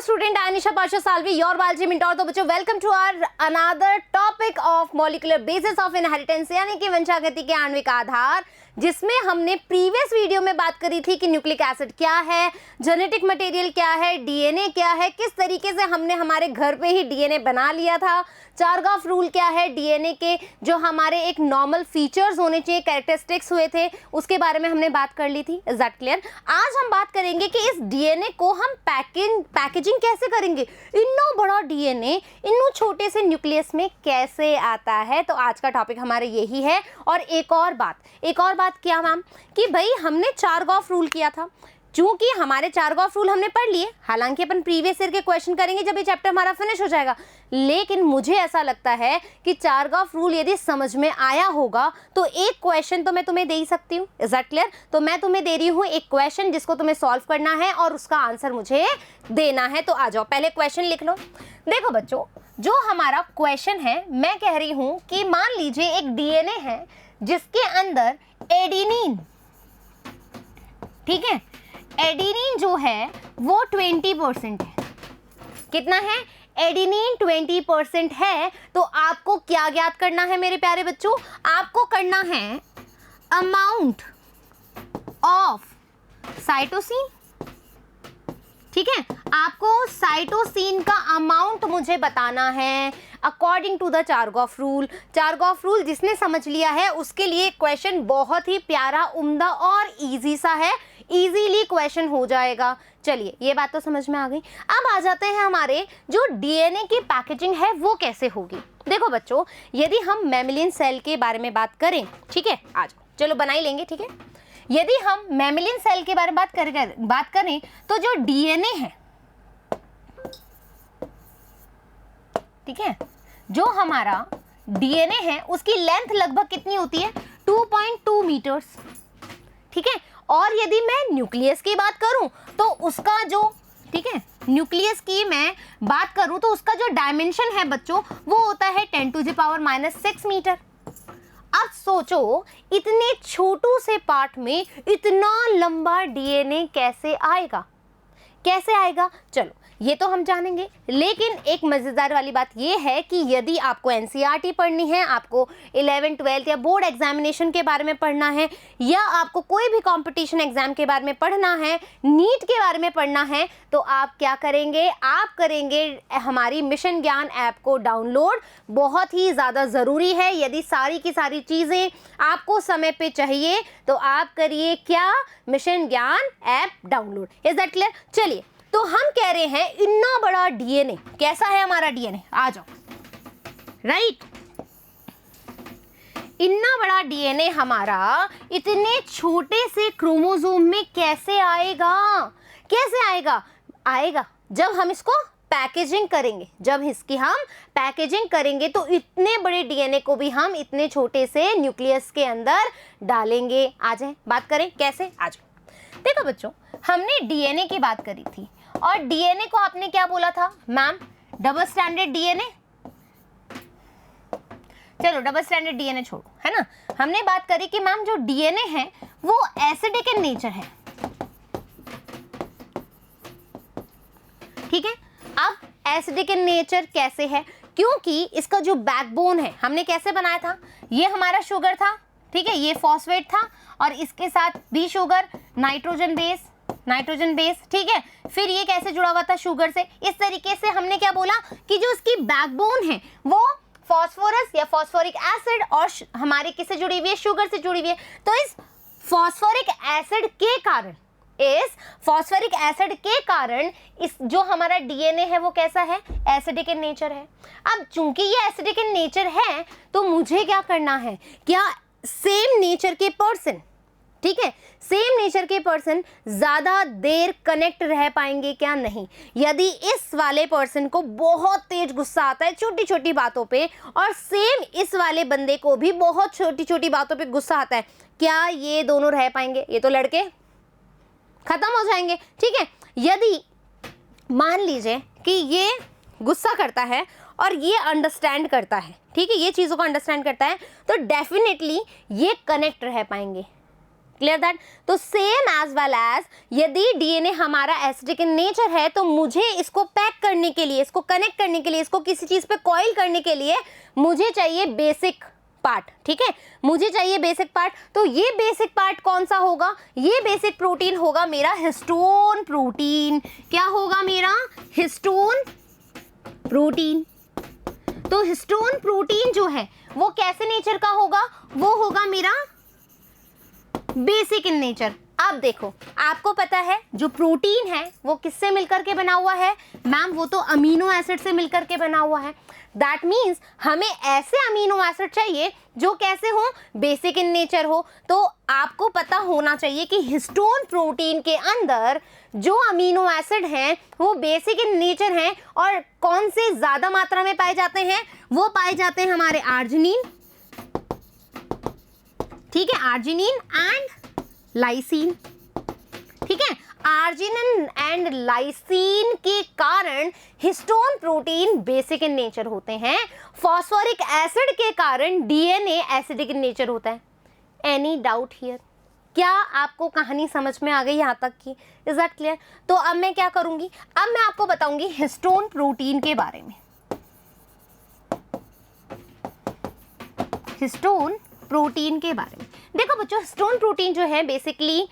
student Anisha Pasha Salvi, your biology mentor. तो बच्चों welcome to our another topic of molecular basis of inheritance यानी कि वंशागति के आणविक आधार, जिसमें हमने प्रीवियस वीडियो में बात करी थी कि न्यूक्लिक एसिड क्या है, जेनेटिक मटेरियल क्या है, डीएनए क्या है, किस तरीके से हमने हमारे घर पे ही डीएनए बना लिया था, चारगाफ रूल क्या है, डीएनए के जो हमारे एक नॉर्मल फीचर्स होने चाहिए, कैरेक्टरिस्टिक्स हुए थे, उसके बारे में हमने बात कर ली थी। Is that clear? आज हम बात करेंगे कि इस डीएनए को हम पैकेजिंग कैसे करेंगे, इतना बड़ा डीएनए इन्नू छोटे से न्यूक्लियस में कैसे आता है। तो आज का टॉपिक हमारा यही है। और एक और बात क्या मैम, कि भाई हमने चारगाफ रूल किया था, चूंकि हमारे चारगाफ रूल हमने पढ़ लिए, हालांकि अपन प्रीवियस ईयर के क्वेश्चन करेंगे जब ये चैप्टर हमारा फिनिश हो जाएगा, लेकिन मुझे ऐसा लगता है कि चारगाफ रूल यदि समझ में आया होगा तो एक क्वेश्चन तो मैं तुम्हें दे ही सकती हूँ। Is that clear? तो मैं तुम्हें दे रही हूँ एक क्वेश्चन जिसको तुम्हें सॉल्व करना है और उसका आंसर मुझे देना है। तो आ जाओ, पहले क्वेश्चन लिख लो। देखो बच्चों, जो हमारा क्वेश्चन है, मैं कह रही हूँ कि मान लीजिए एक डीएनए है जिसके अंदर एडेनिन, ठीक है, एडेनिन जो है वो 20% है। कितना है? एडेनिन 20% है। तो आपको क्या ज्ञात करना है मेरे प्यारे बच्चों? आपको करना है अमाउंट ऑफ साइटोसिन, ठीक है, आपको साइटोसिन का अमाउंट मुझे बताना है according to the Chargaff rule. Chargaff rule जिसने समझ लिया है उसके लिए क्वेश्चन बहुत ही प्यारा, उम्दा और इजी सा है, इजीली क्वेश्चन हो जाएगा। चलिए, ये बात तो समझ में आ गई। अब आ जाते हैं हमारे जो डीएनए की पैकेजिंग है वो कैसे होगी। देखो बच्चों, यदि हम मैमेलियन सेल के बारे में बात करें, ठीक है, आ जाओ, चलो बना ही लेंगे, ठीक है। यदि हम मैमेलियन सेल के बारे में बात करें तो जो डीएनए है, ठीक है, जो हमारा डीएनए है उसकी लेंथ लगभग कितनी होती है? 2.2 मीटर्स, ठीक है। और यदि मैं न्यूक्लियस की बात करूं तो उसका जो, ठीक है, न्यूक्लियस की मैं बात करूं तो उसका जो डायमेंशन है बच्चों वो होता है 10⁻⁻⁶ मीटर। अब सोचो, इतने छोटू से पार्ट में इतना लंबा डीएनए कैसे आएगा, कैसे आएगा? चलो ये तो हम जानेंगे, लेकिन एक मज़ेदार वाली बात ये है कि यदि आपको एनसीईआरटी पढ़नी है, आपको 11th 12th या बोर्ड एग्जामिनेशन के बारे में पढ़ना है, या आपको कोई भी कंपटीशन एग्जाम के बारे में पढ़ना है, नीट के बारे में पढ़ना है, तो आप क्या करेंगे? आप करेंगे हमारी मिशन ज्ञान ऐप को डाउनलोड। बहुत ही ज़्यादा ज़रूरी है। यदि सारी की सारी चीज़ें आपको समय पे चाहिए तो आप करिए क्या? मिशन ज्ञान app download. Is that clear? चलिए, तो हम कह रहे हैं इतना बड़ा डीएनए, कैसा है हमारा डीएनए? आ जाओ, राइट, इतना बड़ा डीएनए हमारा इतने छोटे से क्रोमोसोम में कैसे आएगा? कैसे आएगा? आएगा जब हम इसको पैकेजिंग करेंगे। जब इसकी हम पैकेजिंग करेंगे तो इतने बड़े डीएनए को भी हम इतने छोटे से न्यूक्लियस के अंदर डालेंगे। आ जाए, बात करें कैसे? आ जाओ। देखो बच्चों, हमने डीएनए की बात करी थी और डीएनए को आपने क्या बोला था मैम? Double standard DNA. चलो डबल स्टैंडर्ड डीएनए छोड़ो, है ना। हमने बात करी कि मैम जो डीएनए है वो एसिडिक इन नेचर है, ठीक है। अब एसिडिक इन नेचर कैसे है? क्योंकि इसका जो बैकबोन है हमने कैसे बनाया था? ये हमारा शुगर था, ठीक है, ये फॉस्फेट था और इसके साथ भी शुगर, नाइट्रोजन बेस, ठीक है। फिर ये कैसे जुड़ा हुआ था शुगर से? इस तरीके से हमने क्या बोला कि जो इसकी बैकबोन है वो फॉस्फोरस या फॉस्फोरिक एसिड और हमारे किससे जुड़ी हुई है? शुगर से जुड़ी हुई है। तो इस फॉस्फोरिक एसिड के कारण इस जो हमारा डीएनए है वो कैसा है? एसिडिक इन नेचर है। अब चूंकि ये एसिडिक इन नेचर है तो मुझे क्या करना है? क्या सेम नेचर के पर्सन, ठीक है, सेम नेचर के पर्सन ज्यादा देर कनेक्ट रह पाएंगे क्या? नहीं। यदि इस वाले पर्सन को बहुत तेज गुस्सा आता है छोटी छोटी बातों पे और सेम इस वाले बंदे को भी बहुत छोटी छोटी बातों पे गुस्सा आता है, क्या ये दोनों रह पाएंगे? ये तो लड़के खत्म हो जाएंगे, ठीक है। यदि मान लीजिए कि ये गुस्सा करता है और ये अंडरस्टैंड करता है, ठीक है, ये चीज़ों को अंडरस्टैंड करता है, तो डेफिनेटली ये कनेक्ट रह पाएंगे। Clear that. तो सेम एज वेल एज यदि डीएनए हमारा एसिडिक इन नेचर है तो मुझे इसको पैक करने के लिए, इसको कनेक्ट करने के लिए, इसको किसी चीज पे कॉइल करने के लिए मुझे चाहिए बेसिक पार्ट, ठीक है, मुझे चाहिए बेसिक पार्ट। तो ये बेसिक पार्ट कौन सा होगा? ये बेसिक प्रोटीन होगा मेरा हिस्टोन प्रोटीन। क्या होगा मेरा? Histone protein. तो हिस्टोन प्रोटीन जो है वो कैसे नेचर का होगा? वो होगा मेरा बेसिक इन नेचर। अब देखो, आपको पता है जो प्रोटीन है वो किससे मिलकर के बना हुआ है? मैम वो तो अमीनो एसिड से मिलकर के बना हुआ है। दैट मीन्स हमें ऐसे अमीनो एसिड चाहिए जो कैसे हो? बेसिक इन नेचर हो। तो आपको पता होना चाहिए कि हिस्टोन प्रोटीन के अंदर जो अमीनो एसिड हैं वो बेसिक इन नेचर हैं, और कौन से ज्यादा मात्रा में पाए जाते हैं? वो पाए जाते हैं हमारे आर्जिनिन, ठीक है, आर्जिनिन एंड लाइसिन, ठीक है। आर्जिनिन एंड लाइसिन के कारण histone protein basic in nature होते हैं। फॉस्फोरिक एसिड के कारण डीएनए एसिडिक इन नेचर होता है। Any doubt here? क्या आपको कहानी समझ में आ गई यहाँ तक की? Is that clear? तो अब मैं क्या करूंगी? अब मैं आपको बताऊंगी हिस्टोन प्रोटीन के बारे में। हिस्टोन प्रोटीन के बारे में देखो बच्चों, हिस्टोन प्रोटीन जो है बेसिकली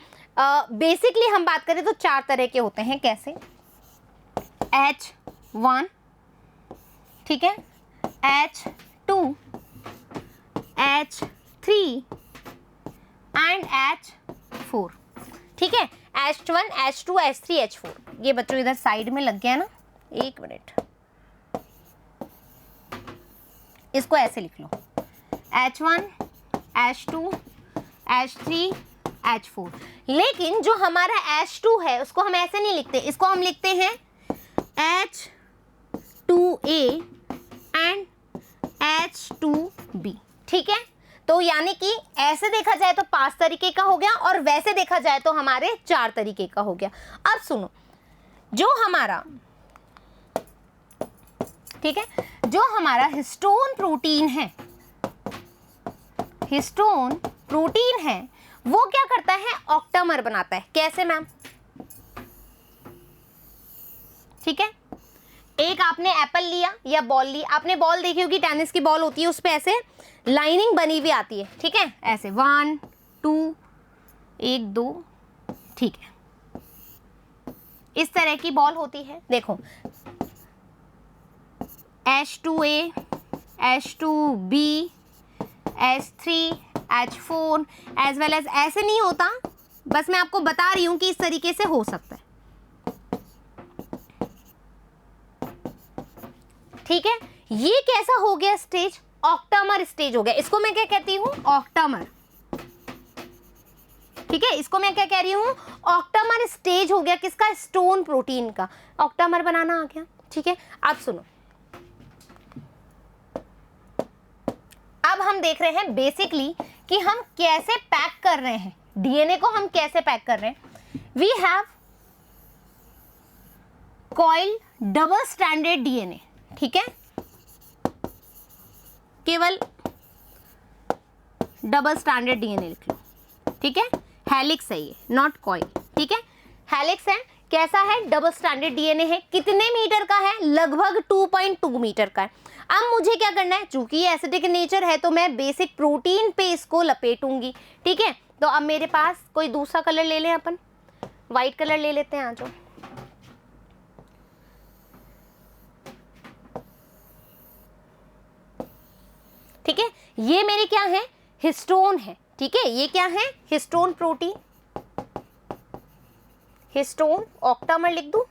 हम बात करें तो 4 तरह के होते हैं। कैसे? H1, ठीक है, H2, H3 एंड H4, ठीक है। H1, H2, H3, H4। ये बच्चों इधर साइड में लग गया ना, एक मिनट, इसको ऐसे लिख लो, H1, H2, H3, H4। लेकिन जो हमारा H2 है उसको हम ऐसे नहीं लिखते, इसको हम लिखते हैं H2A एंड H2B, ठीक है। तो यानी कि ऐसे देखा जाए तो 5 तरीके का हो गया, और वैसे देखा जाए तो हमारे 4 तरीके का हो गया। अब सुनो, जो हमारा, ठीक है, जो हमारा हिस्टोन प्रोटीन है, हिस्टोन प्रोटीन है, वो क्या करता है? ऑक्टामर बनाता है। कैसे मैम? ठीक है, एक आपने एप्पल लिया या बॉल ली, आपने बॉल देखी होगी, टेनिस की बॉल होती है, उस पे ऐसे लाइनिंग बनी हुई आती है, ठीक है, ऐसे 1 2 1 2, ठीक है, इस तरह की बॉल होती है। देखो H2A, H2B, H3, H4 as well as, ऐसे नहीं होता, बस मैं आपको बता रही हूं कि इस तरीके से हो सकता है, ठीक है। ये कैसा हो गया स्टेज? ऑक्टामर स्टेज हो गया। इसको मैं क्या कहती हूं? ऑक्टामर, ठीक है, इसको मैं क्या कह रही हूं? ऑक्टामर स्टेज हो गया। किसका? हिस्टोन प्रोटीन का ऑक्टामर बनाना आ गया, ठीक है। अब सुनो, अब हम देख रहे हैं बेसिकली कि हम कैसे पैक कर रहे हैं डीएनए को, हम कैसे पैक कर रहे हैं। We have coil double stranded DNA, ठीक है, केवल डबल स्ट्रैंडेड डीएनए लिख लो, ठीक है। हेलिक्स है ये, नॉट कॉइल, ठीक है, हेलिक्स है। कैसा है? डबल स्ट्रैंडेड डीएनए है। कितने मीटर का है? लगभग 2.2 मीटर का है। अब मुझे क्या करना है? चूंकि ये एसिडिक नेचर है तो मैं बेसिक प्रोटीन पे इसको लपेटूंगी, ठीक है। तो अब मेरे पास कोई दूसरा कलर ले लें, अपन व्हाइट कलर ले लेते हैं, आ जाओ, ठीक है। ये मेरी क्या है? हिस्टोन है, ठीक है। ये क्या है? हिस्टोन प्रोटीन, हिस्टोन ऑक्टामर लिख दूं,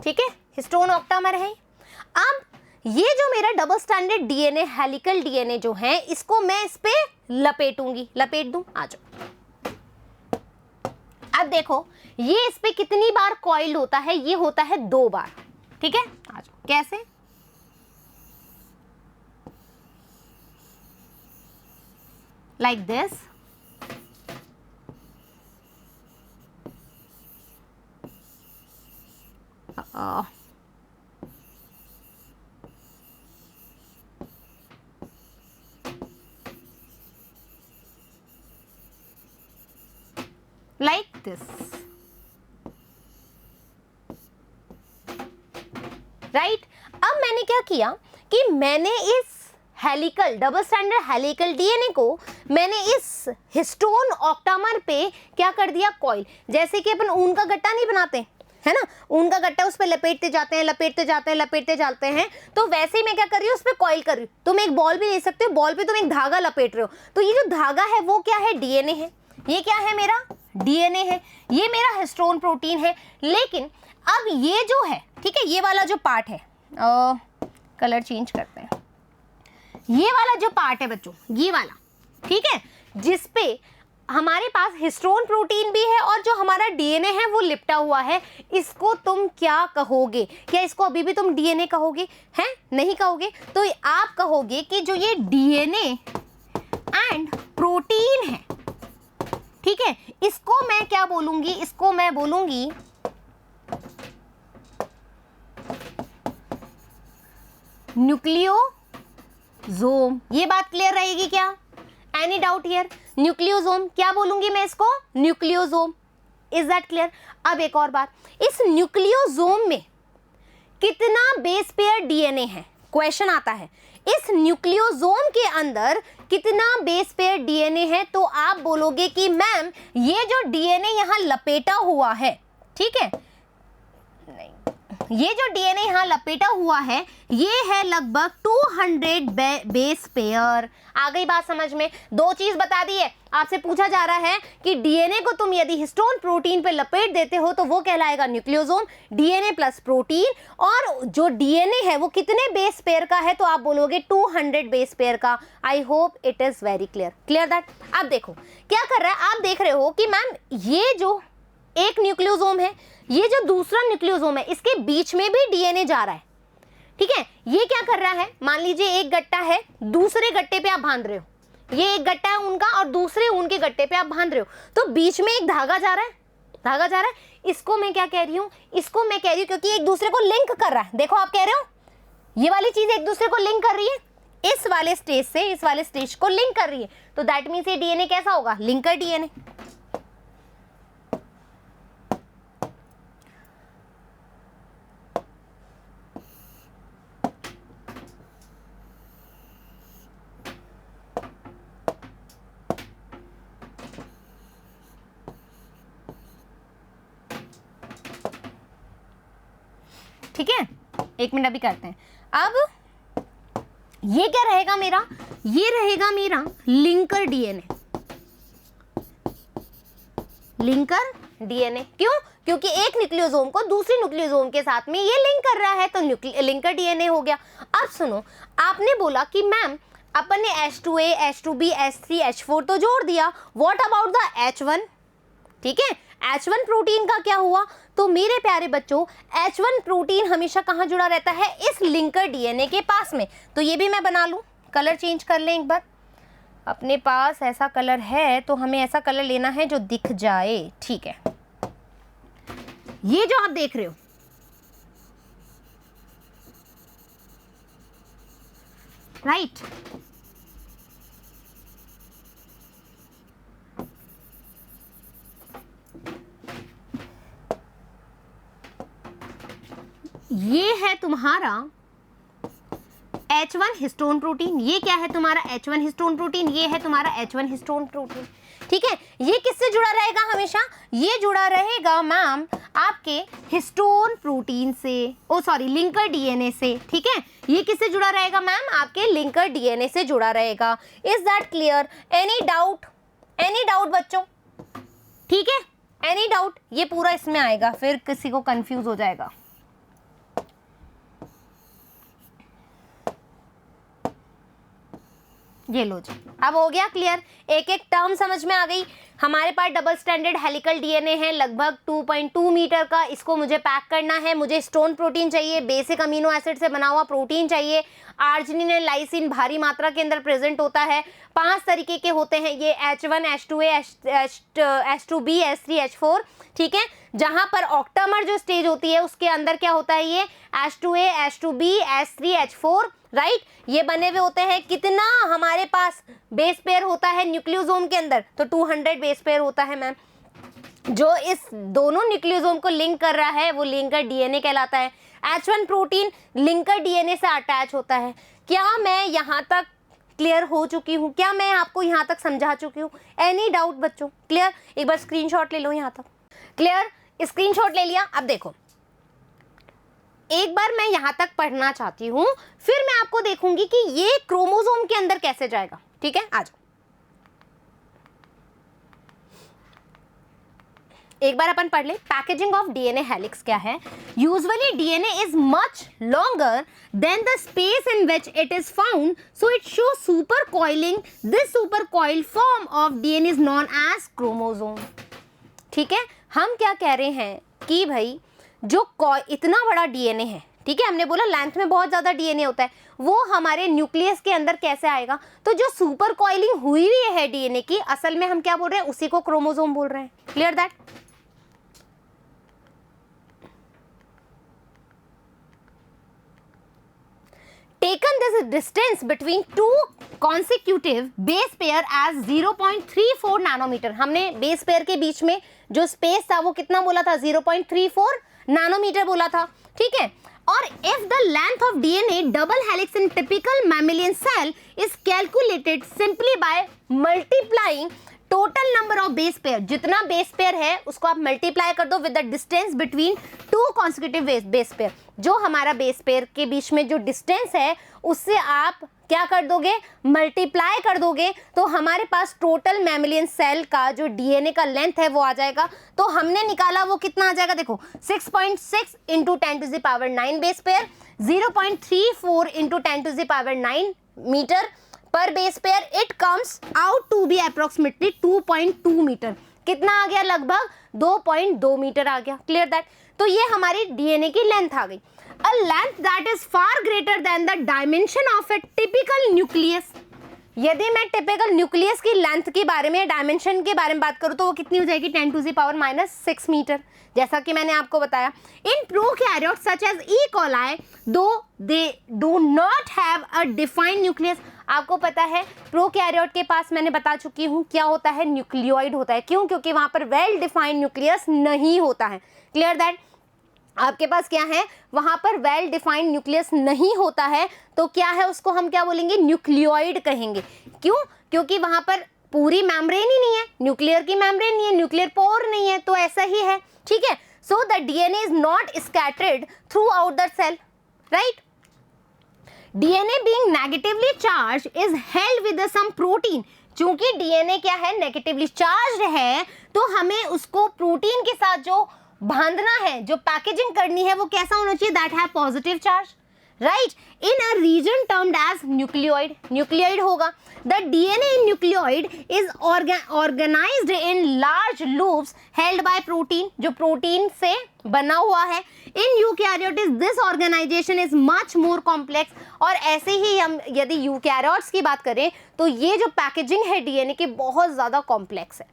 ठीक है, हिस्टोन ऑक्टामर है। अब ये जो मेरा double standard DNA, helical DNA जो है, इसको मैं इस पे लपेटूंगी, लपेट दूं, आ जाओ। अब देखो ये इस पे कितनी बार कॉइल्ड होता है? ये होता है 2 बार, ठीक है, आ जाओ। कैसे? Like this, this, right. अब मैंने क्या किया कि मैंने इस helical, double standard helical DNA को मैंने इस हिस्टोन ऑक्टामर पे क्या कर दिया, कॉइल। जैसे कि अपन ऊन का गट्टा नहीं बनाते, है ना, ऊन का गट्टा उस पर लपेटते जाते हैं, लपेटते जाते हैं, लपेटते जाते हैं, तो वैसे ही मैं क्या कर रही हूँ, उस पर कॉइल कर रही हूँ। तुम एक बॉल भी ले सकते हो, बॉल पे तुम एक धागा लपेट रहे हो, तो ये जो धागा है वो क्या है, डीएनए है। ये क्या है, मेरा डीएनए है, ये मेरा हिस्टोन प्रोटीन है। लेकिन अब ये जो है, ठीक है, ये वाला जो पार्ट है, कलर चेंज करते हैं, ये वाला जो पार्ट है बच्चों, ये वाला, ठीक है, जिसपे हमारे पास हिस्टोन प्रोटीन भी है और जो हमारा डीएनए है वो लिपटा हुआ है, इसको तुम क्या कहोगे? क्या इसको अभी भी तुम डीएनए कहोगे? हैं, नहीं कहोगे। तो आप कहोगे कि जो ये डीएनए एंड प्रोटीन है, ठीक है, इसको मैं क्या बोलूंगी, इसको मैं बोलूंगी न्यूक्लियोसोम। ये बात क्लियर रहेगी क्या? Any doubt here? न्यूक्लियोसोम क्या बोलूंगी मैं इसको, न्यूक्लियोसोम। Is that clear? अब एक और बात, इस न्यूक्लियोसोम में कितना बेस पेयर डीएनए है, क्वेश्चन आता है, इस न्यूक्लियोसोम के अंदर कितना बेस पेयर डीएनए है? तो आप बोलोगे कि मैम ये जो डीएनए यहाँ लपेटा हुआ है, ठीक है, नहीं, ये जो डीएनए यहाँ लपेटा हुआ है ये है लगभग 200 बेस पेयर। आ गई बात समझ में? दो चीज बता दी है, आपसे पूछा जा रहा है कि डीएनए को तुम यदि हिस्टोन प्रोटीन पे लपेट देते हो तो वो कहलाएगा न्यूक्लियोसोम, डीएनए प्लस प्रोटीन, और जो डीएनए है वो कितने बेस पेयर का है? तो आप बोलोगे 200 बेस पेयर का। I hope it is very clear, clear that. अब देखो क्या कर रहा है, आप देख रहे हो कि मैम ये जो एक न्यूक्लियोसोम है, ये जो दूसरा न्यूक्लियोसोम है, इसके बीच में भी डीएनए जा रहा है, ठीक है। ये क्या कर रहा है, मान लीजिए एक गट्टा है, दूसरे गट्टे पे आप बांध रहे हो, ये एक गट्टा है ऊन का और दूसरे ऊन के गट्टे पे आप बांध रहे हो, तो बीच में एक धागा जा रहा है, धागा जा रहा है। इसको मैं क्या कह रही हूँ, इसको मैं कह रही हूँ क्योंकि एक दूसरे को लिंक कर रहा है। देखो आप कह रहे हो ये वाली चीज एक दूसरे को लिंक कर रही है, इस वाले स्टेज से इस वाले स्टेज को लिंक कर रही है, तो दैट मीन्स ये डीएनए कैसा होगा, लिंकर डीएनए। ठीक है, एक मिनट अभी करते हैं। अब ये क्या रहेगा मेरा, ये रहेगा मेरा लिंकर डीएनए, लिंकर डीएनए। क्यों? क्योंकि एक न्यूक्लियोसोम को दूसरी न्यूक्लियोसोम के साथ में ये लिंक कर रहा है, तो लिंकर डीएनए हो गया। अब सुनो, आपने बोला कि मैम अपन ने H2A, H2B, H3, H4 तो जोड़ दिया, व्हाट अबाउट द H1? ठीक है, H1 प्रोटीन का क्या हुआ? तो मेरे प्यारे बच्चों H1 प्रोटीन हमेशा कहाँ जुड़ा रहता है, इस लिंकर डीएनए के पास में। तो ये भी मैं बना लूँ, कलर चेंज कर लें एक बार। अपने पास ऐसा कलर है तो हमें ऐसा कलर लेना है जो दिख जाए, ठीक है। ये जो आप देख रहे हो, राइट, ये है तुम्हारा H1 हिस्टोन प्रोटीन। ये क्या है तुम्हारा H1 हिस्टोन प्रोटीन, ये है तुम्हारा H1 हिस्टोन प्रोटीन, ठीक है। ये किससे जुड़ा रहेगा हमेशा, ये जुड़ा रहेगा मैम आपके हिस्टोन प्रोटीन से, ओ सॉरी लिंकर डीएनए से, ठीक है। ये किससे जुड़ा रहेगा मैम, आपके लिंकर डीएनए से जुड़ा रहेगा। Is that clear? Any doubt? Any doubt बच्चों? ठीक है, एनी डाउट? ये पूरा इसमें आएगा, फिर किसी को कंफ्यूज हो जाएगा। ये लो जी, अब हो गया क्लियर, एक एक टर्म समझ में आ गई। हमारे पास डबल स्टैंडर्ड हेलिकल डीएनए है लगभग 2.2 मीटर का, इसको मुझे पैक करना है। मुझे स्टोन प्रोटीन चाहिए, बेसिक अमीनो एसिड से बना हुआ प्रोटीन चाहिए। आर्जिनिन एंड लाइसिन भारी मात्रा के अंदर प्रेजेंट होता है। 5 तरीके के होते हैं ये, H1, H2A, H2B, H3, H4, ठीक है। जहां पर ऑक्टामर जो स्टेज होती है उसके अंदर क्या होता है, ये H2A, H2B, H3, H4, right, ये बने हुए होते हैं। कितना हमारे पास बेस पेयर होता है न्यूक्लियोसोम के अंदर, तो 200 बेस पेयर होता है मैम। जो इस दोनों न्यूक्लियोसोम को लिंक कर रहा है वो लिंकर डीएनए कहलाता है। H1 प्रोटीन लिंकर डीएनए से अटैच होता है। क्या मैं यहाँ तक क्लियर हो चुकी हूँ? क्या मैं आपको यहाँ तक समझा चुकी हूँ? एनी डाउट बच्चों? क्लियर? एक बार स्क्रीनशॉट ले लो यहाँ तक। क्लियर? स्क्रीनशॉट ले लिया? अब देखो, एक बार मैं यहाँ तक पढ़ना चाहती हूँ, फिर मैं आपको देखूंगी कि ये क्रोमोसोम के अंदर कैसे जाएगा। ठीक है, आ जाओ। एक बार अपन पढ़ ले। पैकेजिंग ऑफ डीएनए हेलिक्स क्या है? Usually DNA is much longer than the space in which it is found, so it show super coiling. This super coiled form of DNA is known as chromosome. ठीक है, हम क्या कह रहे हैं कि भाई जो इतना बड़ा डीएनए है, ठीक है, हमने बोला लेंथ में बहुत ज्यादा डीएनए होता है, वो हमारे न्यूक्लियस के अंदर कैसे आएगा? तो जो सुपर कॉइलिंग हुई हुई है डीएनए की, असल में हम क्या बोल रहे हैं? उसी को क्रोमोसोम बोल रहे हैं। Clear that? Taken this distance between two consecutive base pair as 0.34 nanometre. हमने बेस पेयर के बीच में जो स्पेस था वो कितना बोला था? 0.34 नैनोमीटर बोला था। ठीक है, और if the length of DNA double helix in typical mammalian cell is calculated simply by multiplying total number of base pair, जितना बेस पेयर है उसको आप मल्टीप्लाई कर दो with the distance between two consecutive base pair. जो हमारा base pair के बीच में जो डिस्टेंस है उससे आप क्या कर दोगे? मल्टीप्लाई कर दोगे, तो हमारे पास टोटल मैमेलियन सेल का जो डीएनए का लेंथ है वो आ जाएगा। तो हमने निकाला वो कितना आ जाएगा? देखो 6.6 into 10⁹ base pair, 0.34 into 10⁹ metre पर base pair. It comes out to be approximately 2.2 metre. कितना आ गया? लगभग 2.2 मीटर आ गया। Clear that? तो ये हमारी डीएनए की लेंथ आ गई। A length that is far greater than the dimension of a typical nucleus. यदि मैं टिपिकल न्यूक्लियस की लेंथ के बारे में, डायमेंशन के बारे में बात करूं तो वो कितनी हो जाएगी? 10⁻⁻⁶ मीटर, जैसा कि मैंने आपको बताया। In prokaryotes such as E coli, though they do not have a defined nucleus. आपको पता है प्रोकैरियोट के पास, मैंने बता चुकी हूँ, क्या होता है? न्यूक्लियोइड होता है। क्यों? क्योंकि वहां पर वेल डिफाइंड न्यूक्लियस नहीं होता है। Clear that? आपके पास क्या है? वहां पर वेल डिफाइंड न्यूक्लियस नहीं होता है, तो क्या है? उसको हम क्या बोलेंगे? न्यूक्लियोइड कहेंगे। क्यों? क्योंकि वहां पर पूरी मेम्ब्रेन ही नहीं है, न्यूक्लियर की मेम्ब्रेन नहीं है, न्यूक्लियर पोर नहीं है, तो ऐसा ही है। ठीक है, so the DNA is not scattered throughout the cell, right? DNA being negatively charge is held with some protein. चूंकि डीएनए क्या है? नेगेटिवली चार्ज है, तो हमें उसको प्रोटीन के साथ जो बांधना है, जो पैकेजिंग करनी है, वो कैसा होना चाहिए? That have positive charge, right? In a region termed as nucleoid. Nucleoid होगा। The DNA in nucleoid is organised in large loops held by protein, जो प्रोटीन से बना हुआ है। In eukaryotes this organisation is much more complex. और ऐसे ही हम यदि यूकैरियोट्स की बात करें तो ये जो पैकेजिंग है डीएनए की बहुत ज्यादा कॉम्प्लेक्स है।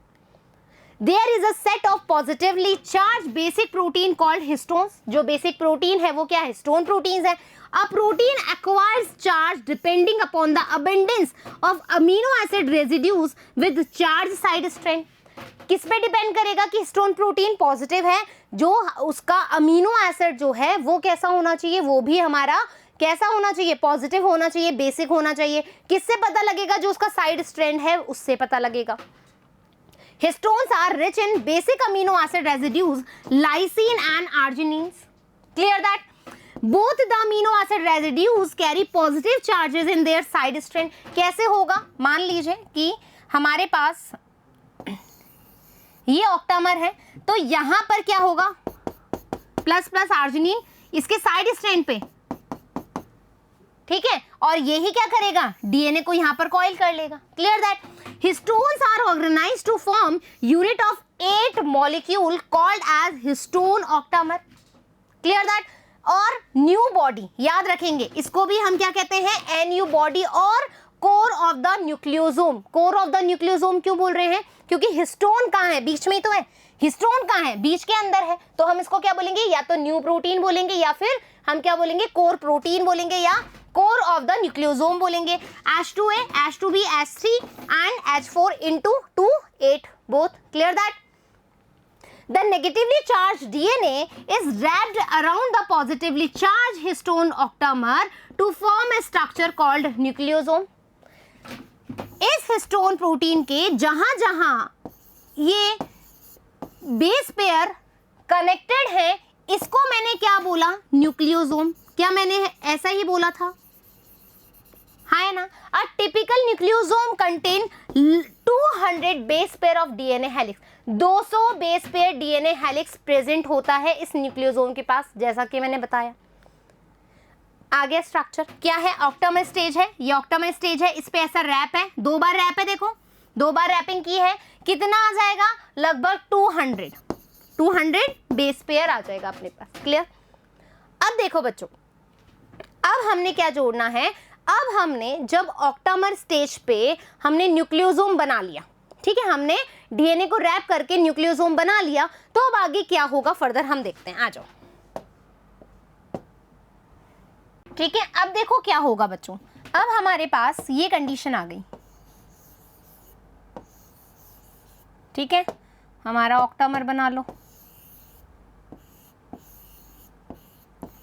There is a set of positively charged basic protein called histones. जो basic protein है वो क्या है? Histone proteins है। A protein acquires charge depending upon the abundance of amino acid residues with charge side strand. किस पे depend करेगा कि हिस्टोन प्रोटीन पॉजिटिव है? जो उसका अमीनो एसिड जो है वो कैसा होना चाहिए? वो भी हमारा कैसा होना चाहिए? पॉजिटिव होना चाहिए, बेसिक होना चाहिए। किससे पता लगेगा? जो उसका साइड स्ट्रैंड है उससे पता लगेगा। Histones are rich in basic amino acid residues, lysine and arginines. Clear that? Both the amino acid residues carry positive charges in their side strand. कैसे होगा? मान लीजिए कि हमारे पास ये ऑक्टामर है, तो यहाँ पर क्या होगा? प्लस प्लस आर्जिनिन इसके साइड स्ट्रैंड पे, ठीक है, और यही क्या करेगा? डीएनए को यहाँ पर कॉइल कर लेगा। Clear that? Histones are organized to form unit of 8 molecule called as histone octamer. Clear that? और न्यू बॉडी याद रखेंगे, इसको भी हम क्या कहते हैं? एनयू बॉडी और core of the nucleosome. Core of the nucleosome क्यों बोल रहे हैं? क्योंकि हिस्टोन कहाँ है? बीच में ही तो है। हिस्टोन कहाँ है? बीच के अंदर है। तो हम इसको क्या बोलेंगे? या तो न्यू प्रोटीन बोलेंगे, या फिर हम क्या बोलेंगे? कोर प्रोटीन बोलेंगे, या कोर ऑफ द न्यूक्लियोसोम बोलेंगे। H2A, H2B, H3 and H4 into 2, 8 both. Clear that? The negatively charged DNA is wrapped around the positively charged histone octamer to form a structure called nucleosome. इस histone protein के जहां जहां ये base pair connected है, इसको मैंने क्या बोला? न्यूक्लियोसोम. क्या मैंने ऐसा ही बोला था? है ना? A typical nucleosome contain 200 base pair of DNA helix. 200 base pair DNA helix present होता है इस न्यूक्लियोसोम के पास, जैसा कि मैंने बताया. आगे स्ट्रक्चर क्या है? ऑक्टामर स्टेज है. ये ऑक्टामर स्टेज है, इस पे ऐसा रैप है, 2 बार रैप है. देखो 2 बार रैपिंग की है. कितना आ जाएगा? लगभग 200 बेस पेयर आ जाएगा अपने पास. क्लियर? अब देखो बच्चों, अब हमने क्या जोड़ना है? अब हमने जब ऑक्टामर स्टेज पे हमने न्यूक्लियोसोम बना लिया, ठीक है, हमने डीएनए को रैप करके न्यूक्लियोसोम बना लिया, तो अब आगे क्या होगा फर्दर हम देखते हैं. आ जाओ. ठीक है, अब देखो क्या होगा बच्चों. अब हमारे पास ये कंडीशन आ गई. ठीक है, हमारा ऑक्टामर बना लो.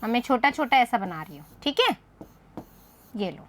मैं छोटा छोटा ऐसा बना रही हूँ. ठीक है, ये लो.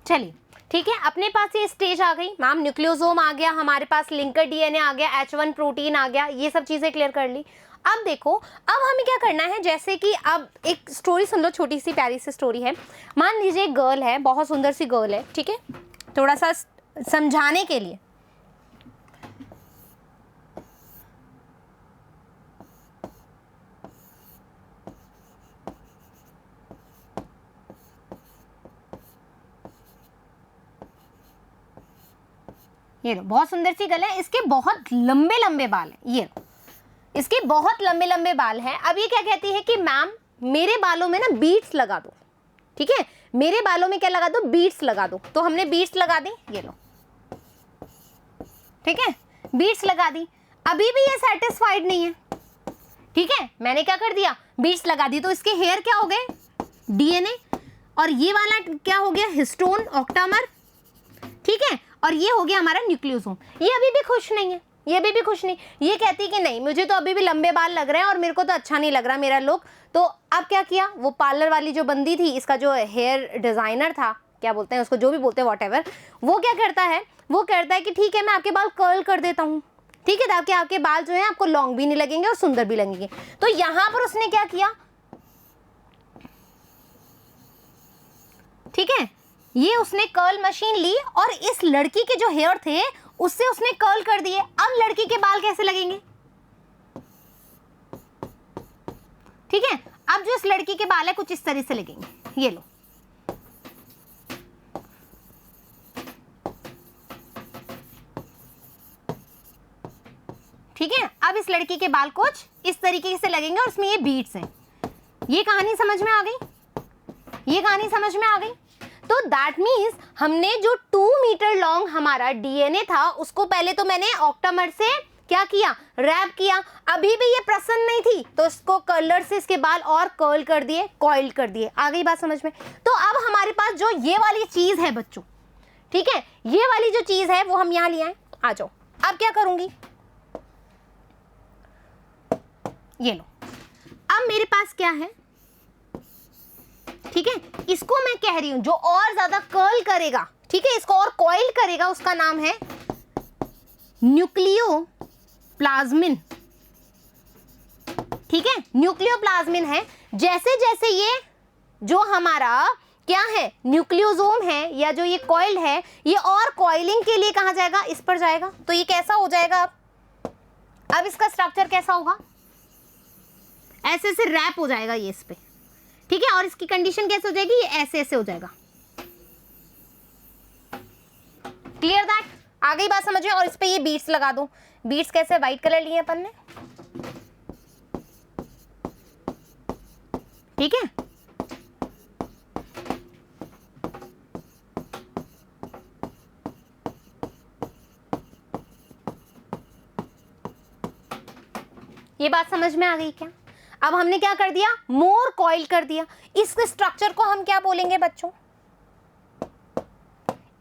चलिए, ठीक है, अपने पास ये स्टेज आ गई मैम. न्यूक्लियोसोम आ गया हमारे पास, लिंकर डीएनए आ गया, H1 प्रोटीन आ गया, ये सब चीजें क्लियर कर ली. अब देखो, अब हमें क्या करना है? जैसे कि अब एक स्टोरी सुन लो, छोटी सी प्यारी सी स्टोरी है. मान लीजिए एक गर्ल है, बहुत सुंदर सी गर्ल है. ठीक है, थोड़ा सा समझाने के लिए. ये लो, बहुत सुंदर सी गर्ल है, इसके बहुत लंबे लंबे बाल हैं. ये लो, इसके बहुत लंबे लंबे बाल हैं. अब ये क्या कहती है कि मैम मेरे बालों में ना बीड्स लगा दो. ठीक है, मेरे बालों में क्या लगा दो? बीड्स लगा दो. तो हमने बीड्स लगा दी. ये लो, ठीक है, बीड्स लगा दी. अभी भी ये सेटिस्फाइड नहीं है. ठीक है, मैंने क्या कर दिया? बीड्स लगा दी. तो इसके हेयर क्या हो गए? डीएनए. और ये वाला क्या हो गया? Histone octamer. ठीक है, और ये हो गया हमारा न्यूक्लियोसोम. ये अभी भी खुश नहीं है, ये अभी भी खुश नहीं. ये कहती है कि नहीं, मुझे तो अभी भी लंबे बाल लग रहे हैं और मेरे को तो अच्छा नहीं लग रहा मेरा लुक. तो अब क्या किया? वो पार्लर वाली जो बंदी थी, इसका जो हेयर डिजाइनर था, क्या बोलते हैं उसको, जो भी बोलते हैं व्हाटएवर, वो क्या करता है? वो कहता है कि ठीक है, मैं आपके बाल कर्ल कर देता हूँ. ठीक है, ताकि आपके बाल जो है आपको लॉन्ग भी नहीं लगेंगे और सुंदर भी लगेंगे. तो यहाँ पर उसने क्या किया? ठीक है, ये उसने कर्ल मशीन ली और इस लड़की के जो हेयर थे उससे उसने कर्ल कर दिए. अब लड़की के बाल कैसे लगेंगे? ठीक है, अब जो इस लड़की के बाल है कुछ इस तरह से लगेंगे. ये लो, ठीक है, अब इस लड़की के बाल कुछ इस तरीके से लगेंगे और इसमें ये बीड्स हैं. ये कहानी समझ में आ गई? ये कहानी समझ में आ गई? तो दैट मीन्स हमने जो 2 मीटर लॉन्ग हमारा डीएनए था उसको पहले तो मैंने ऑक्टामर से क्या किया? रैप किया. अभी भी ये प्रसन्न नहीं थी तो इसको कर्लर से इसके बाल और कर्ल कर दिए, कॉइल कर दिए. आ गई बात समझ में? तो अब हमारे पास जो ये वाली चीज है बच्चों, ठीक है, ये वाली जो चीज है वो हम यहाँ ले आए. आ जाओ, अब क्या करूंगी? ये लो, अब मेरे पास क्या है? ठीक है, इसको मैं कह रही हूं जो और ज्यादा कर्ल करेगा, ठीक है, इसको और कॉइल करेगा, उसका नाम है न्यूक्लियोप्लाज्मिन. ठीक है, न्यूक्लियोप्लाज्मिन है. जैसे जैसे ये जो हमारा क्या है, न्यूक्लियोसोम है या जो ये कॉइल्ड है, ये और कॉइलिंग के लिए कहाँ जाएगा, इस पर जाएगा। तो ये कैसा हो जाएगा, अब इसका स्ट्रक्चर कैसा होगा, ऐसे से रैप हो जाएगा ये इस पे, ठीक है। और इसकी कंडीशन कैसे हो जाएगी, ये ऐसे ऐसे हो जाएगा। क्लियर दैट, आ गई बात समझ में। और इस पे ये बीड्स लगा दो। बीड्स कैसे, व्हाइट कलर लिए अपन ने, ठीक है। ये बात समझ में आ गई क्या। अब हमने क्या कर दिया, मोर कॉइल कर दिया। इस स्ट्रक्चर को हम क्या बोलेंगे बच्चों,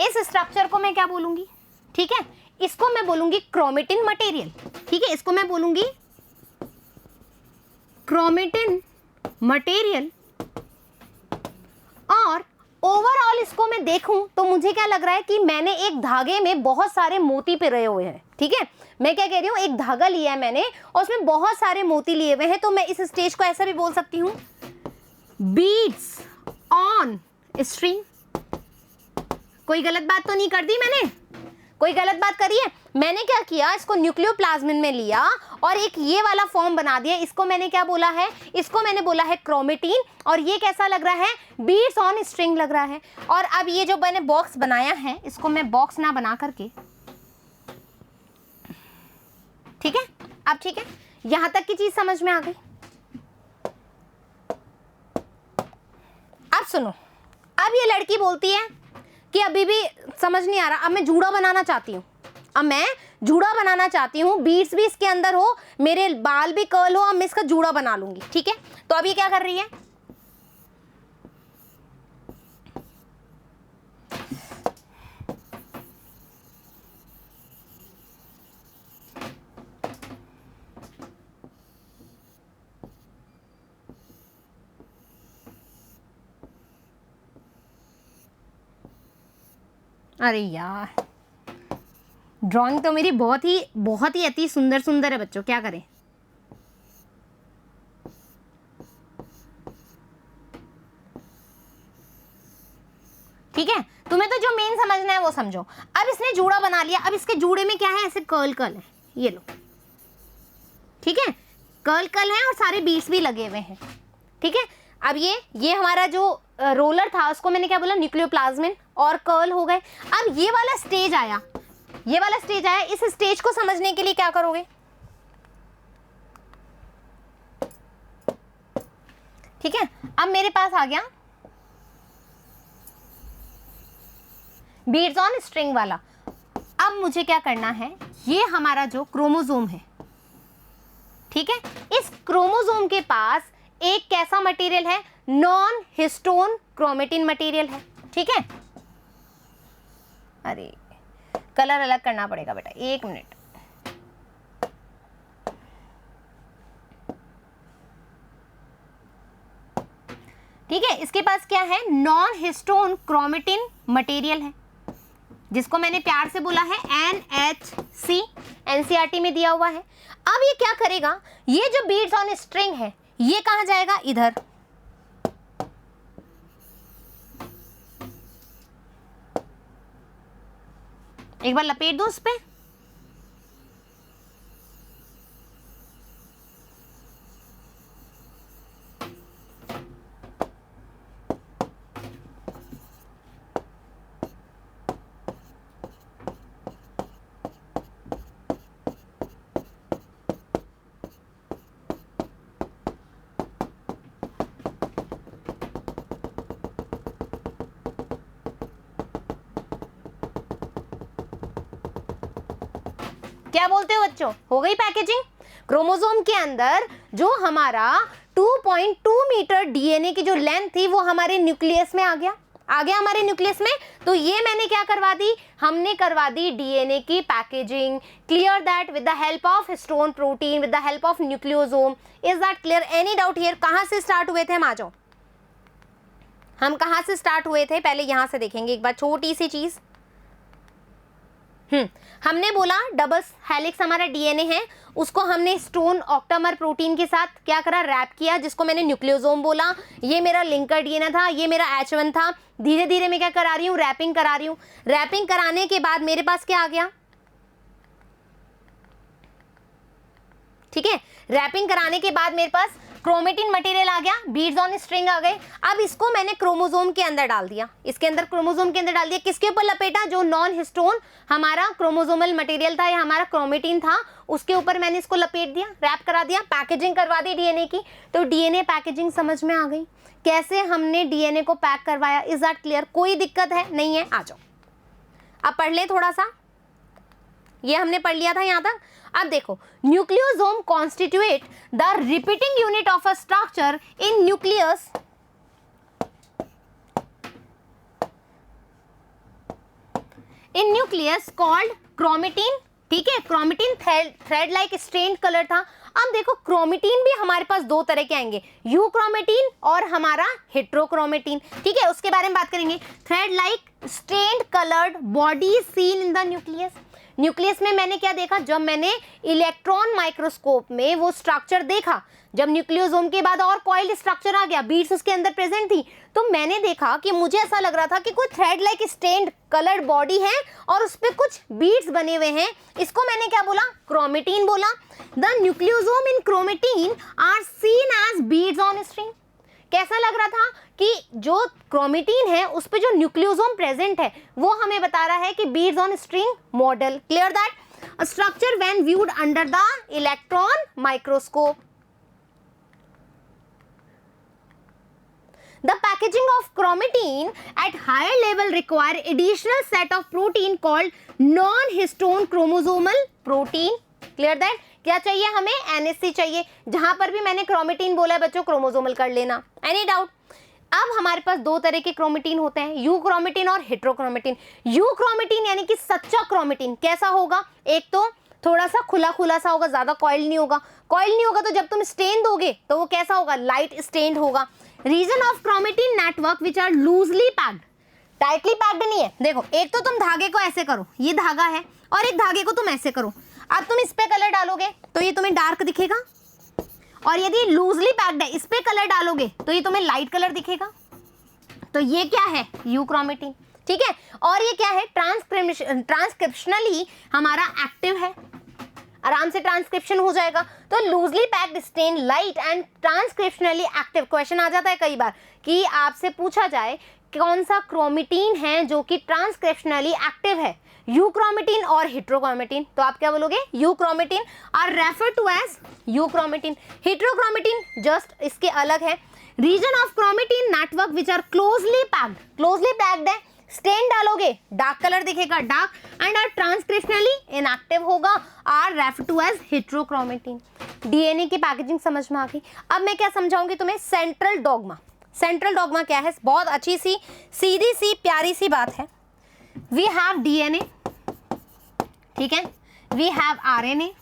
इस स्ट्रक्चर को मैं क्या बोलूंगी, ठीक है, इसको मैं बोलूंगी क्रोमेटिन मटेरियल, ठीक है, इसको मैं बोलूंगी क्रोमेटिन मटेरियल। और ओवरऑल इसको मैं देखूं तो मुझे क्या लग रहा है कि मैंने एक धागे में बहुत सारे मोती पिरोए हुए हैं, ठीक है। मैं क्या कह रही हूँ, एक धागा लिया है मैंने और उसमें बहुत सारे मोती लिए हुए हैं। तो मैं इस स्टेज को ऐसा भी बोल सकती हूँ, बीड्स ऑन स्ट्रिंग। कोई गलत बात तो नहीं कर दी मैंने, कोई गलत बात करी है। मैंने क्या किया, इसको न्यूक्लियोप्लाज्मिन में लिया और एक ये वाला फॉर्म बना दिया। इसको मैंने क्या बोला है, इसको मैंने बोला है क्रोमेटिन। और ये कैसा लग रहा है, बीड्स ऑन स्ट्रिंग लग रहा है। और अब ये जो मैंने बॉक्स बनाया है, इसको मैं बॉक्स ना बना करके, ठीक है, अब ठीक है, यहां तक की चीज समझ में आ गई। अब सुनो, अब ये लड़की बोलती है कि अभी भी समझ नहीं आ रहा, अब मैं जूड़ा बनाना चाहती हूँ, अब मैं जूड़ा बनाना चाहती हूँ, बीड्स भी इसके अंदर हो, मेरे बाल भी कर्ल हो, अब मैं इसका जूड़ा बना लूंगी, ठीक है। तो अब ये क्या कर रही है, अरे यार ड्राइंग तो मेरी बहुत ही अति सुंदर सुंदर है बच्चों, क्या करें। ठीक है, तुम्हें तो जो मेन समझना है वो समझो। अब इसने जूड़ा बना लिया, अब इसके जूड़े में क्या है, ऐसे कर्ल कर्ल है, ये लो, ठीक है, कर्ल कर्ल है और सारे बीड्स भी लगे हुए हैं, ठीक है। अब ये हमारा जो रोलर था उसको मैंने क्या बोला, न्यूक्लियोप्लाज्मिन, और कर्ल हो गए। अब ये वाला स्टेज आया, ये वाला स्टेज आया। इस स्टेज को समझने के लिए क्या करोगे, ठीक है। अब मेरे पास आ गया बीड्स ऑन स्ट्रिंग वाला। अब मुझे क्या करना है, ये हमारा जो क्रोमोसोम है, ठीक है, इस क्रोमोसोम के पास एक कैसा मटेरियल है, नॉन हिस्टोन क्रोमेटिन मटेरियल है, ठीक है। अरे कलर अलग करना पड़ेगा बेटा, एक मिनट। ठीक है, इसके पास क्या है, नॉन हिस्टोन क्रोमेटिन मटेरियल है, जिसको मैंने प्यार से बोला है NHC, NCERT में दिया हुआ है। अब ये क्या करेगा, ये जो बीड्स ऑन स्ट्रिंग है ये कहां जाएगा, इधर। एक बार लपेट दो उस पे, क्या बोलते हो बच्चों, हो गई पैकेजिंग। क्रोमोसोम के अंदर जो हमारा 2.2 मीटर डीएनए की जो लेंथ थी वो हमारे न्यूक्लियस में आ गया हमारे न्यूक्लियस में। तो ये मैंने क्या करवा दी, हमने करवा दी डीएनए की packaging. Clear that, with the help of histone protein, with the help of nucleosome. Is that clear, any doubt here. कहां से स्टार्ट हुए थे हम, आ जाओ, हम कहां से स्टार्ट हुए थे, पहले यहां से देखेंगे एक बार छोटी सी चीज। हमने बोला डबल हेलिक्स हमारा डीएनए है, उसको हमने स्टोन ऑक्टामर प्रोटीन के साथ क्या करा, रैप किया, जिसको मैंने न्यूक्लियोसोम बोला। ये मेरा लिंकर डीएनए था, ये मेरा H1 था। धीरे धीरे मैं क्या करा रही हूँ, रैपिंग करा रही हूँ। रैपिंग कराने के बाद मेरे पास क्या आ गया, ठीक है, रैपिंग कराने के बाद मेरे पास क्रोमेटिन मटेरियल आ गया, बीड्स ऑन स्ट्रिंग आ गए। अब इसको मैंने क्रोमोसोम के अंदर डाल दिया, इसके अंदर क्रोमोसोम के अंदर डाल दिया। किसके ऊपर लपेटा, जो नॉन हिस्टोन हमारा क्रोमोसोमल मटेरियल था या हमारा क्रोमेटिन था, उसके ऊपर मैंने इसको लपेट दिया, रैप करा दिया, पैकेजिंग करवा दी डीएनए की। तो डीएनए पैकेजिंग समझ में आ गई, कैसे हमने डीएनए को पैक करवाया। Is that clear? कोई दिक्कत है? नहीं है? आ जाओ अब पढ़ ले थोड़ा सा, ये हमने पढ़ लिया था यहां तक। अब देखो, nucleosome constitute the repeating unit of a structure in nucleus called chromatin. ठीक है, chromatin thread like strained colour था। अब देखो, क्रोमेटिन भी हमारे पास दो तरह के आएंगे, यू क्रोमेटिन और हमारा हेट्रोक्रोमेटिन। ठीक है, उसके बारे में बात करेंगे। Thread like strained coloured body seen in the nucleus. Nucleus में मैंने क्या देखा, जब मैंने इलेक्ट्रॉन माइक्रोस्कोप में वो स्ट्रक्चर देखा, जब न्यूक्लियोसोम के बाद और कॉइल्ड स्ट्रक्चर आ गया, बीड्स उसके अंदर प्रेजेंट थी, तो मैंने देखा कि मुझे ऐसा लग रहा था कि कोई thread like strained coloured body है और उस पे कुछ बीड्स बने हुए हैं। इसको मैंने क्या बोला, क्रोमेटिन बोला। The nucleosome in chromatin are seen as beads on string. कैसा लग रहा था कि जो क्रोमेटिन है उस पे जो न्यूक्लियोसोम प्रेजेंट है वो हमें बता रहा है कि beads on string model. Clear that? A structure when viewed under the electron microscope. The packaging of chromatin at higher level require additional set of protein called non-histone chromosomal protein. Clear that? क्या चाहिए हमें, NHC चाहिए। जहां पर भी मैंने chromatin बोला है बच्चों, क्रोमोसोमल कर लेना। Any doubt? अब हमारे पास दो तरह के क्रोमेटिन होते हैं, यू क्रोमेटिन और हेट्रोक्रोमेटिन। यू क्रोमेटिन यानी कि सच्चा क्रोमेटिन कैसा होगा, एक तो थोड़ा सा खुला खुला सा होगा, ज्यादा कॉइल नहीं होगा। कॉइल नहीं होगा तो जब तुम स्टेन दोगे तो वो कैसा होगा, लाइट स्टेन्ड होगा। Region of chromatin network which are loosely packed, tightly packed नहीं है। देखो, एक तो तुम धागे को ऐसे करो, ये धागा है, और एक धागे को तुम ऐसे करो। अब तुम इस पे कलर डालोगे तो ये तुम्हें डार्क दिखेगा, और यदि लूजली पैक्ड है, इस पे कलर डालोगे तो ये तुम्हें लाइट कलर दिखेगा। तो ये क्या है, यू क्रोमेटिन। ठीक है, और ये क्या है, ट्रांसक्रिप्शनली हमारा एक्टिव है, आराम से ट्रांसक्रिप्शन हो जाएगा। तो loosely packed stain light and transcriptionally active. Question आ जाता है कई बार कि आपसे पूछा जाए कौन सा क्रोमेटिन है जो कि ट्रांसक्रिप्शनली एक्टिव है, यू क्रोमेटिन और हेट्रोक्रोमेटिन। तो आप क्या बोलोगे, euchromatin are refer to as euchromatin. Heterochromatin just इसके अलग है। Region of chromatin network which are closely packed, closely packed है, स्टेन डालोगे डार्क कलर दिखेगा, dark, and are transcriptionally inactive होगा, are refer to as heterochromatin. DNA की packaging समझ में आ गई। अब मैं क्या समझाऊंगी तुम्हें, सेंट्रल डॉगमा। सेंट्रल डॉगमा क्या है, बहुत अच्छी सी सीधी सी प्यारी सी बात है। वी हैव डीएनए, ठीक है, we have RNA,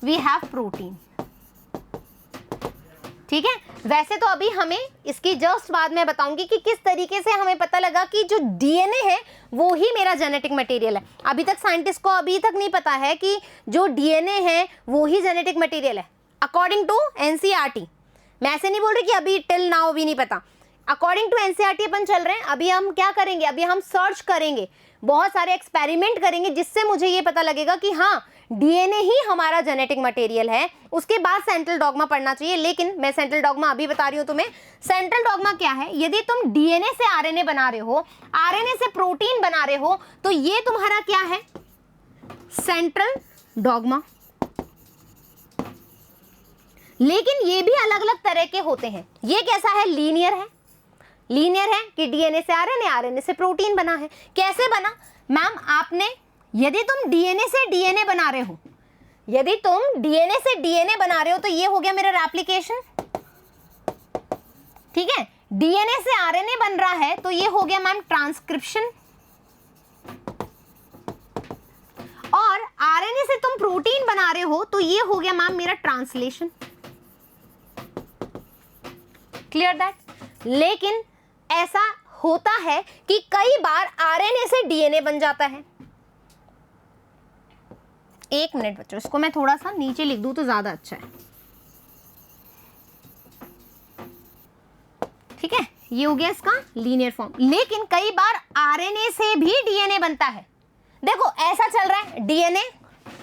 we have protein. ठीक है, वैसे तो अभी हमें इसकी जस्ट बाद में बताऊंगी कि किस तरीके से हमें पता लगा कि जो डीएनए है वो ही मेरा जेनेटिक मटेरियल है। अभी तक साइंटिस्ट को अभी तक नहीं पता है कि जो डीएनए है वो ही जेनेटिक मटेरियल है, अकॉर्डिंग टू एनसीईआरटी। मैं ऐसे नहीं बोल रही कि अभी टिल नाउ भी नहीं पता, अकॉर्डिंग टू एनसीईआरटी अपन चल रहे हैं। अभी हम क्या करेंगे, अभी हम सर्च करेंगे, बहुत सारे एक्सपेरिमेंट करेंगे, जिससे मुझे ये पता लगेगा कि हाँ डीएनए ही हमारा जेनेटिक मटेरियल है। उसके बाद सेंट्रल डॉगमा पढ़ना चाहिए, लेकिन मैं सेंट्रल डॉगमा अभी बता रही हूँ तुम्हें। सेंट्रल डॉगमा क्या है, यदि तुम डीएनए से आरएनए बना रहे हो, आरएनए से प्रोटीन बना रहे हो, तो ये तुम्हारा क्या है, सेंट्रल डॉगमा। लेकिन ये भी अलग अलग तरह के होते हैं। ये कैसा है, लीनियर है। लीनियर है कि डीएनए से आरएनए, आरएनए से प्रोटीन बना है। कैसे बना मैम, आपने यदि तुम डीएनए से डीएनए बना रहे हो, यदि तुम डीएनए से डीएनए बना रहे हो तो ये हो गया मेरा रेप्लिकेशन। ठीक है, डीएनए से आरएनए बन रहा है तो ये हो गया मैम ट्रांसक्रिप्शन, और आरएनए से तुम प्रोटीन बना रहे हो तो ये हो गया मैम मेरा ट्रांसलेशन। Clear that? लेकिन ऐसा होता है कि कई बार आरएनए से डीएनए बन जाता है, एक मिनट बच्चों, इसको मैं थोड़ा सा नीचे लिख दूं तो ज्यादा अच्छा है। ठीक है, ये हो गया इसका लीनियर फॉर्म। लेकिन कई बार आरएनए से भी डीएनए बनता है। देखो ऐसा चल रहा है, डीएनए,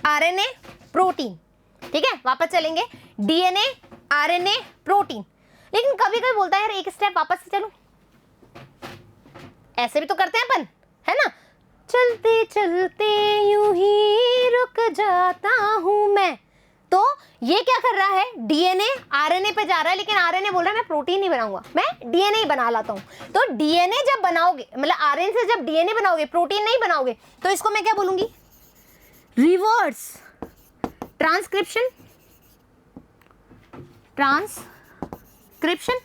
आरएनए, प्रोटीन। ठीक है, वापस चलेंगे, डीएनए, आरएनए, प्रोटीन। लेकिन कभी कभी बोलता है यार एक स्टेप वापस से चलो, ऐसे भी तो करते हैं अपन, है ना। चलते चलते यूं ही रुक जाता हूं मैं। तो ये क्या कर रहा है, डीएनए आरएनए पे जा रहा है, लेकिन आरएनए बोल रहा है मैं प्रोटीन नहीं बनाऊंगा, मैं डीएनए ही बना लाता हूं। तो डीएनए जब बनाओगे, मतलब आरएनए से जब डीएनए बनाओगे, प्रोटीन नहीं बनाओगे, तो इसको मैं क्या बोलूंगी, रिवर्स ट्रांसक्रिप्शन। ट्रांसक्रिप्शन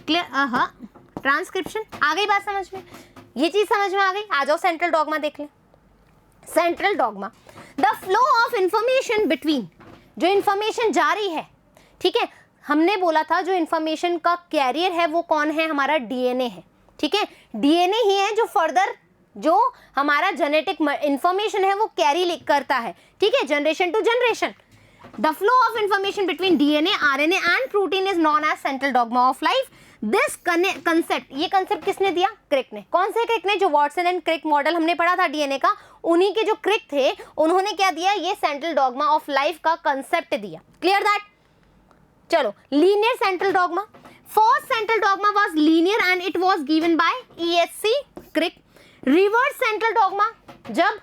क्लियर, हाँ ट्रांसक्रिप्शन। आ गई बात समझ में, ये चीज समझ में आ गई। आ जाओ सेंट्रल डॉगमा देख लें। Central dogma, the flow of information between, जो इंफॉर्मेशन जारी है, ठीक है, हमने बोला था जो इंफॉर्मेशन का कैरियर है वो कौन है, हमारा डीएनए है। ठीक है, डीएनए ही है जो फर्दर जो हमारा जेनेटिक इंफॉर्मेशन है वो कैरी करता है। ठीक है, generation to generation. The flow of information between DNA, RNA and protein is known as central dogma of life. This concept, ये कंसेप्ट किसने दिया, क्रिक ने। कौन से क्रिक ने, जो वॉटसन एंड क्रिक मॉडल हमने पढ़ा था डीएनए का, उन्हीं के जो क्रिक थे उन्होंने क्या दिया, ये सेंट्रल डॉगमा ऑफ लाइफ का कंसेप्ट दिया। Clear that. चलो, linear central dogma. First central dogma was linear and it was given by ESC Crick. Reverse central dogma जब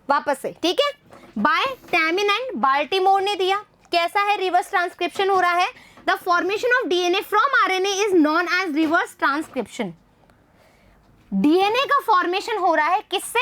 वापस से, ठीक है, बाय टैमिन एंड बाल्टीमोर ने दिया। कैसा है, रिवर्स ट्रांसक्रिप्शन हो रहा है। The formation of DNA from RNA is known as reverse transcription. DNA का फॉर्मेशन हो रहा है किससे,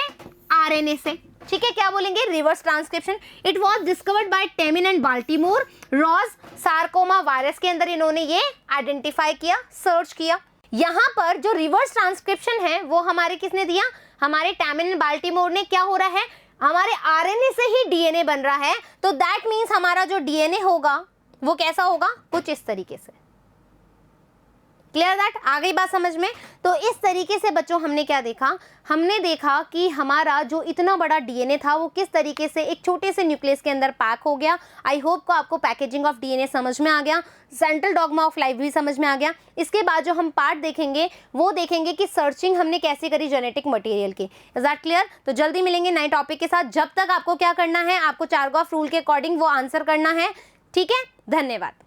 आरएनए से। ठीक है, क्या बोलेंगे, reverse transcription. It was discovered by Temin and Baltimore. Rous sarcoma virus के अंदर इन्होंने ये आइडेंटिफाई किया, सर्च किया। यहां पर जो रिवर्स ट्रांसक्रिप्शन है वो हमारे किसने दिया, हमारे टैमिन एंड बाल्टीमोर ने। क्या हो रहा है, हमारे आरएनए से ही डीएनए बन रहा है। तो दैट मीन्स हमारा जो डीएनए होगा वो कैसा होगा, कुछ इस तरीके से। क्लियर दैट, आ गई बात समझ में। तो इस तरीके से बच्चों हमने क्या देखा, हमने देखा कि हमारा जो इतना बड़ा डीएनए था वो किस तरीके से एक छोटे से न्यूक्लियस के अंदर पैक हो गया। आई होप को आपको पैकेजिंग ऑफ डीएनए समझ में आ गया, सेंट्रल डॉगमा ऑफ लाइफ भी समझ में आ गया। इसके बाद जो हम पार्ट देखेंगे वो देखेंगे कि सर्चिंग हमने कैसे करी जेनेटिक मटेरियल की। Is that clear. तो जल्दी मिलेंगे नए टॉपिक के साथ। जब तक आपको क्या करना है, आपको चारगॉफ रूल के अकॉर्डिंग वो आंसर करना है। ठीक है, धन्यवाद।